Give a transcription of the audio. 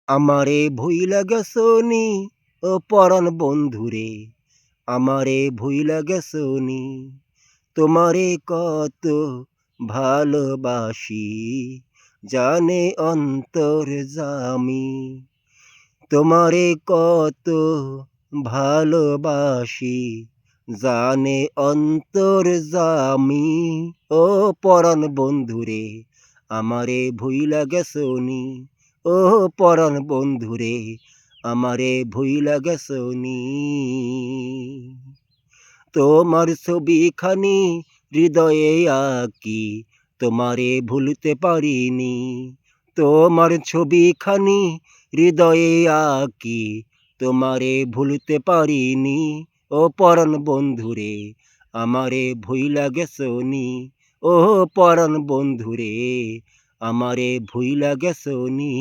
আমারে ভুইলা গেছনি ও পরাণ বন্ধুরে, আমারে ভুইলা গেছনি। তোমারে কত ভালোবাসি জানে অন্তর্যামী। তোমারে কত ভালোবাসি জানে অন্তর্যামী। ও পরাণ বন্ধুরে, আমারে ভুইলা গেছনি। ও পরাণ বন্ধুরে, আমারে ভুইলা গেছনি। তোমার ছবিখানি হৃদয়ে আঁকি, তোমারে ভুলতে পারিনি। তোমার ছবিখানি হৃদয়ে আঁকি, তোমারে ভুলতে পারিনি। ও পরাণ বন্ধুরে, আমারে ভুইলা গেছনি। ও পরাণ বন্ধুরে, আমারে ভুইলা গেছনি।